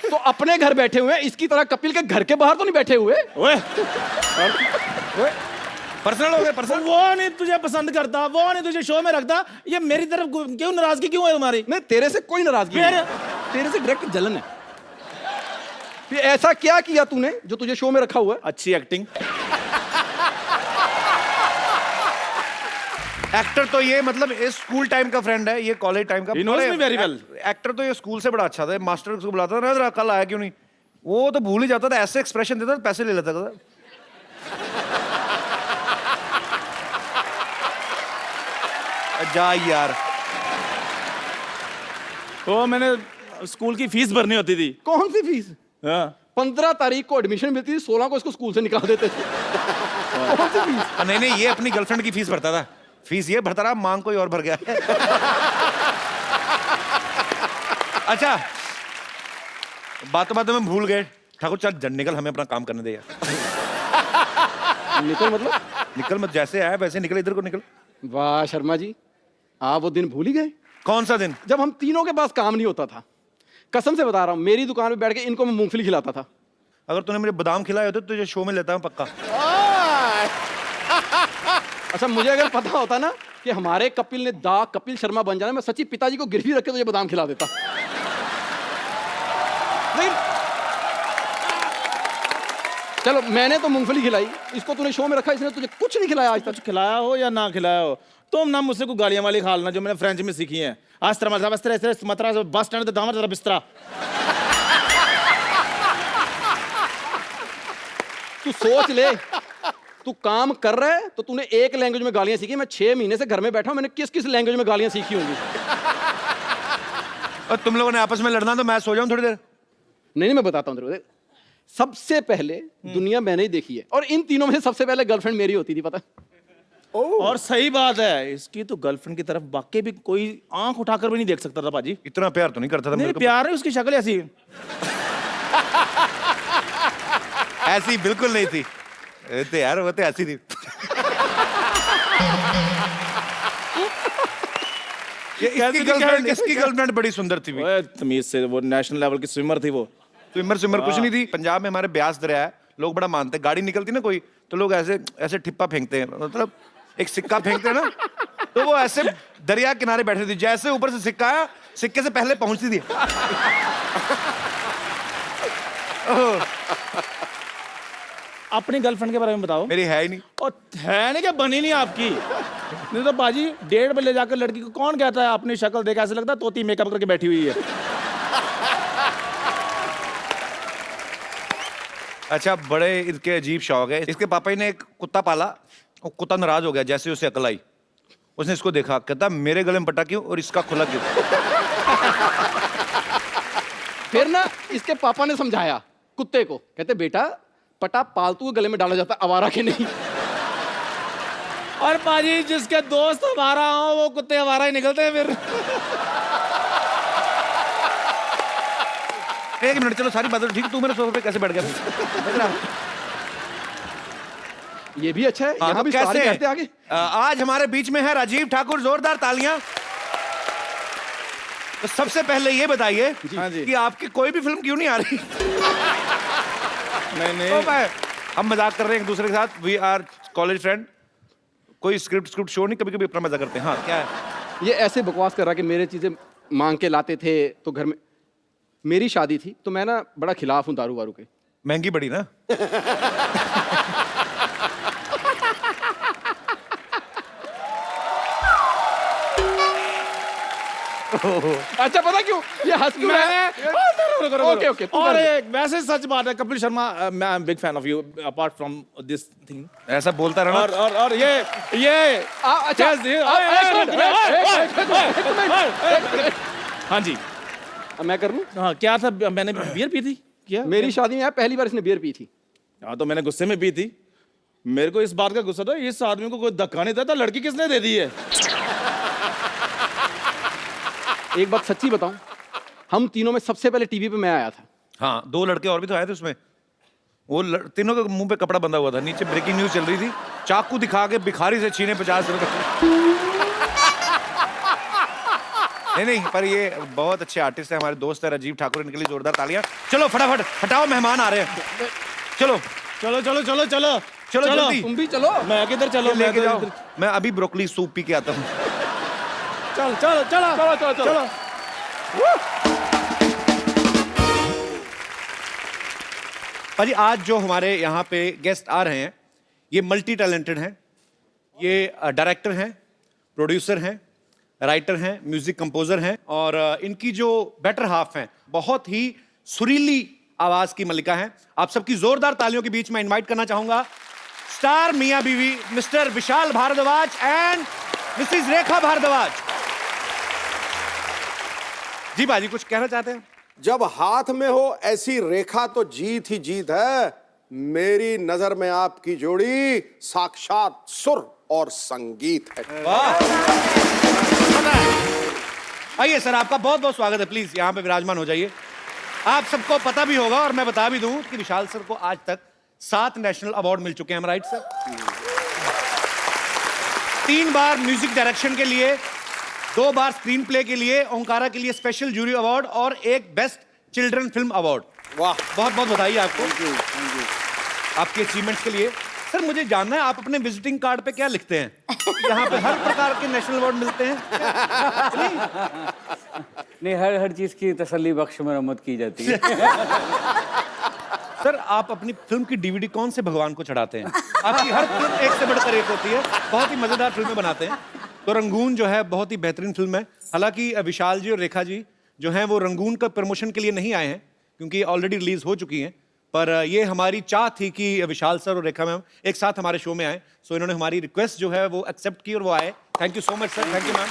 तो अपने घर बैठे हुए हैं, इसकी तरह कपिल के घर के बाहर तो नहीं बैठे हुए। ओए, पर्सनल हो गया, पर्सनल। वो नहीं तुझे पसंद करता, वो नहीं तुझे शो में रखता, ये मेरी तरफ क्यों नाराजगी क्यों है तुम्हारी? नहीं, तेरे से कोई नाराजगी नहीं, तेरे से डायरेक्ट जलन है। फिर ऐसा क्या किया तूने जो तुझे शो में रखा हुआ है? अच्छी एक्टिंग। एक्टर तो ये मतलब स्कूल टाइम का फ्रेंड है, ये कॉलेज टाइम का। He knows me very well. Actor तो ये स्कूल से बड़ा अच्छा था, मास्टर को बुलाता था ना, कल आया क्यों नहीं, वो तो भूल ही जाता था, ऐसे एक्सप्रेशन देता था, पैसे ले लेता था। जा यार, वो मैंने स्कूल की फीस भरनी होती थी। कौन सी फीस? हाँ। 15 तारीख को एडमिशन मिलती थी, 16 को इसको स्कूल से निकाल देते थे। कौन सी फीस? नहीं ये अपनी गर्लफ्रेंड की फीस भरता था, फीस ये भरता रहा, मांग कोई और भर गया। अच्छा, बातों में भूल गए, ठाकुर चल जन निकल, हमें अपना काम करने दे यार। निकल मतलब? निकल मत, जैसे आया वैसे निकल, इधर को निकल। वाह शर्मा जी, आप वो दिन भूल ही गए? कौन सा दिन? जब हम तीनों के पास काम नहीं होता था। कसम से बता रहा हूँ, मेरी दुकान पे बैठ के इनको मैं मूंगफली खिलाता था। अगर तूने मुझे बादाम खिलाए होते तो तुझे शो में लेता हूँ पक्का। अच्छा, मुझे अगर पता होता ना कि हमारे कपिल ने कपिल शर्मा बन जाना, मैं सच्ची पिताजी को गिरवी रख के तुझे बादाम खिला देता। लेकिन चलो, मैंने तो मूंगफली खिलाई, इसको तूने शो में रखा, इसने तुझे कुछ नहीं खिलाया आज तक। खिलाया हो या ना खिलाया हो, तुम ना मुझसे कोई गालियां वाली खा लेना जो मैंने फ्रेंच में सीखी है। आज तरह बस स्टैंड दामर जरा बिस्तरा। तू सोच ले, तू काम कर रहा है तो तूने एक लैंग्वेज में गालियां सीखी, मैं 6 महीने से घर में बैठा हूं, मैंने किस किस लैंग्वेज में गालियां सीखी होंगी। और तुम लोगों ने आपस में लड़ना तो मैं सो जाऊं थोड़ी देर। नहीं, मैं बताता हूं तेरे को। सबसे पहले दुनिया मैंने ही देखी है, और इन तीनों में से सबसे पहले गर्लफ्रेंड मेरी होती थी, पता? और सही बात है, इसकी तो गर्लफ्रेंड की तरफ वाकई भी कोई आंख उठाकर भी नहीं देख सकता था पाजी। इतना प्यार तो नहीं करता था नहीं, मेरे को। प्यार है, उसकी शक्ल ऐसी ऐसी बिल्कुल नहीं थी तो यार, वो तो ऐसी थी। इसकी गर्लफ्रेंड बड़ी सुंदर थी। तमीज से, वो नेशनल लेवल की स्विमर थी। वो स्विमर कुछ नहीं थी। पंजाब में हमारे ब्यास दरिया है, लोग बड़ा मानते हैं, गाड़ी निकलती ना कोई तो लोग ऐसे ऐसे ठिप्पा फेंकते हैं, मतलब एक सिक्का फेंकते हैं ना, तो वो ऐसे दरिया किनारे बैठे थे, जैसे ऊपर से सिक्का आया, सिक्के से पहले पहुंचती थी। अपनी गर्लफ्रेंड के बारे में बताओ। मेरी है ही नहीं। और है नहीं क्या, बनी नहीं आपकी? नहीं तो बाजी 1:30 बजे ले जाकर लड़की को कौन कहता है अपनी शक्ल देख ऐसे लगता है तोती मेकअप करके बैठी हुई है। अच्छा, बड़े इसके अजीब शौक है। इसके पापा जी ने एक कुत्ता पाला, वो कुत्ता नाराज हो गया जैसे उसे अकल आई, उसने इसको देखा, कहता मेरे गले में पटा क्यों और इसका खुला क्यों। फिर ना इसके पापा ने समझाया कुत्ते को, कहते बेटा पटा पालतू के गले में डाला जाता, आवारा के नहीं। और पाजी जिसके दोस्त हमारा हो वो कुत्ते हमारा ही निकलते हैं फिर। एक मिनट, चलो सारी बातें ठीक, तू मेरे सोफे पे कैसे बैठ गया? ये भी अच्छा है, यहाँ भी कैसे कहते आगे। आज हमारे बीच में है राजीव ठाकुर, जोरदार तालियां। तो सबसे पहले ये बताइए कि आपकी कोई भी फिल्म क्यों नहीं आ रही? नहीं, हम मजाक कर रहे हैं एक दूसरे के साथ, वी आर कॉलेज फ्रेंड, कोई स्क्रिप्ट शो नहीं, कभी कभी अपना मजा करते हैं। हाँ, क्या है? ये ऐसे बकवास कर रहा कि मेरे चीजें मांग के लाते थे, तो घर में मेरी शादी थी तो मैं ना बड़ा खिलाफ हूँ दारू वारू के। महंगी बड़ी ना। अच्छा पता क्यों ये हंस क्यों रहा है? ओके ओके और वैसे सच बात है कपिल शर्मा, मैं I am big fan of you apart from this thing. ऐसा बोलता रहना। और ये अच्छा हाँ जी मैं कर लूं? हाँ क्या था, मैंने बियर पी थी क्या? मेरी शादी में पहली बार इसने बियर पी थी। हाँ तो मैंने गुस्से में पी थी। मेरे को इस बात का गुस्सा था, इस आदमी को कोई धक्का नहीं देता, लड़की किसने दे दी है? एक बात सच्ची बताऊं, हम तीनों में सबसे पहले टीवी पे मैं आया था। हाँ 2 लड़के और भी तो आए थे उसमें, वो तीनों के मुंह पे कपड़ा बंधा हुआ था, नीचे ब्रेकिंग न्यूज चल रही थी, चाकू दिखा के भिखारी से छीने 50 रुपए। नहीं पर ये बहुत अच्छे आर्टिस्ट है, हमारे दोस्त है राजीव ठाकुर, इनके लिए जोरदार तालियां। चलो फटाफट हटाओ, मेहमान आ रहे हैं। चलो चलो चलो चलो चलो चलो जल्दी। तुम भी चलो। मैं किधर चलो, लेके जाओ, मैं अभी ब्रोकली सूप पी के आता हूँ। चलो चलो चलो चलो चलो चलो। भाजी आज जो हमारे यहाँ पे गेस्ट आ रहे हैं ये मल्टी टैलेंटेड हैं, ये डायरेक्टर हैं, प्रोड्यूसर हैं, राइटर हैं, म्यूजिक कंपोजर हैं, और इनकी जो बेटर हाफ हैं बहुत ही सुरीली आवाज की मलिका हैं। आप सबकी जोरदार तालियों के बीच में इनवाइट करना चाहूंगा स्टार मियां बीवी Mr Vishal Bhardwaj and Mrs Rekha Bhardwaj. जी बाजी कुछ कहना चाहते हैं? जब हाथ में हो ऐसी रेखा तो जीत ही जीत है। मेरी नजर में आपकी जोड़ी साक्षात सुर और संगीत है। आइए सर, आपका बहुत बहुत स्वागत है, प्लीज यहाँ पे विराजमान हो जाइए। आप सबको पता भी होगा और मैं बता भी दूं कि विशाल सर को आज तक 7 नेशनल अवार्ड मिल चुके हैं, राइट सर? 3 बार म्यूजिक डायरेक्शन के लिए, 2 बार स्क्रीन प्ले के लिए, ओंकारा के लिए स्पेशल जूरी अवार्ड और एक बेस्ट चिल्ड्रन फिल्म अवार्ड। वाह, बहुत बहुत बधाई आपको आपकी अचीवमेंट्स के लिए। सर मुझे जानना है आप अपने विजिटिंग कार्ड पे क्या लिखते हैं? यहाँ पे हर प्रकार के नेशनल अवार्ड मिलते हैं? नहीं, हर चीज की तसल्ली बख्श मरम्मत की जाती है। सर आप अपनी फिल्म की डीवीडी कौन से भगवान को चढ़ाते हैं? आपकी हर फिल्म एक से बढ़कर एक होती है, बहुत ही मजेदार फिल्में बनाते हैं। तो रंगून जो है बहुत ही बेहतरीन फिल्म है। हालांकि विशाल जी और रेखा जी जो हैं वो रंगून का प्रमोशन के लिए नहीं आए हैं क्योंकि ऑलरेडी रिलीज हो चुकी हैं, पर ये हमारी चाह थी कि विशाल सर और रेखा मैम एक साथ हमारे शो में आए, सो इन्होंने हमारी रिक्वेस्ट जो है वो एक्सेप्ट की और वो आए। Thank you so much sir, thank you ma'am.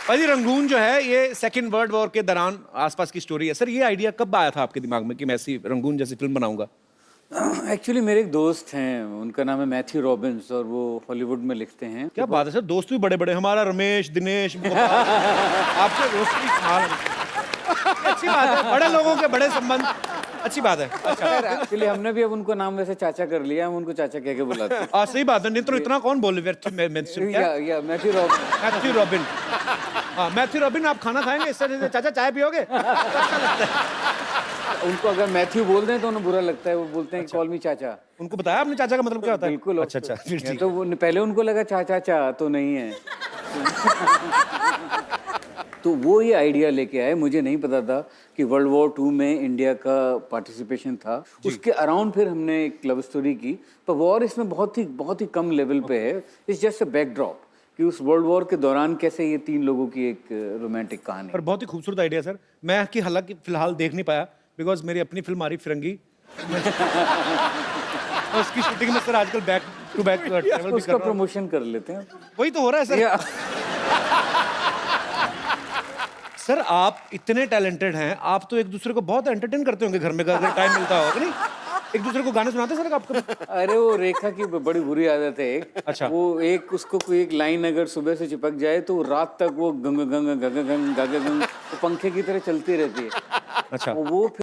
भाई रंगून जो है ये सेकेंड वर्ल्ड वॉर के दौरान आसपास की स्टोरी है। सर ये आइडिया कब आया था आपके दिमाग में कि मैं ऐसी रंगून जैसी फिल्म बनाऊंगा? एक्चुअली मेरे एक दोस्त हैं, उनका नाम है मैथ्यू रॉबिन्स और वो हॉलीवुड में लिखते हैं। क्या बात है सर, दोस्त भी बड़े बड़े, हमारा रमेश, दिनेश, आपके दोस्त भी अच्छी बात है, बड़े लोगों के बड़े संबंध, अच्छी बात है। एक्चुअली हमने भी अब उनको नाम वैसे चाचा कर लिया, हम उनको चाचा कह के बुलाते हैं। सही बात है, नहीं तो इतना कौन बोले? Matthew robin. हाँ मैथ्यू रॉबिन, आप खाना खाएंगे इससे चाचा चाय पियोगे? अच्छा लगता है। उनको अगर मैथ्यू बोल दें तो उन्हें बुरा लगता है, वो बोलते हैं कॉल मी चाचा। उनको बताया आपने चाचा का मतलब क्या होता है? बिल्कुल। अच्छा फिर ठीक। तो पहले उनको लगा चाचा तो नहीं है। तो वो ये आइडिया लेके आए, मुझे नहीं पता था कि वर्ल्ड वॉर 2 में इंडिया का पार्टिसिपेशन था। उसके अराउंड फिर हमने एक लव स्टोरी की, पर वॉर इसमें बहुत ही कम लेवल पे है। इट्स जस्ट अ बैकड्रॉप कि उस वर्ल्ड वॉर के दौरान कैसे ये 3 लोगों की एक रोमांटिक कहानी। पर बहुत ही खूबसूरत आइडिया सर। मैं कि हालांकि फिलहाल देख नहीं पाया बिकॉज मेरी अपनी फिल्म आ रही फिरंगी, उसकी शूटिंग में सर आजकल बैक टू बैक ट्रैवल भी कर रहा हूं। उसका प्रमोशन कर लेते हैं, वही तो हो रहा है सर। सर आप इतने टैलेंटेड हैं, आप तो एक दूसरे को बहुत एंटरटेन करते होंगे घर में, अगर टाइम मिलता होगा नहीं? एक दूसरे को गाने सुनाते सर आपको? अरे वो रेखा की बड़ी बुरी आदत है एक। अच्छा। वो उसको कोई एक लाइन अगर सुबह से चिपक जाए तो रात तक वो गंग गंग गंग गंग गंग गंग पंखे की तरह चलती रहती है। अच्छा। वो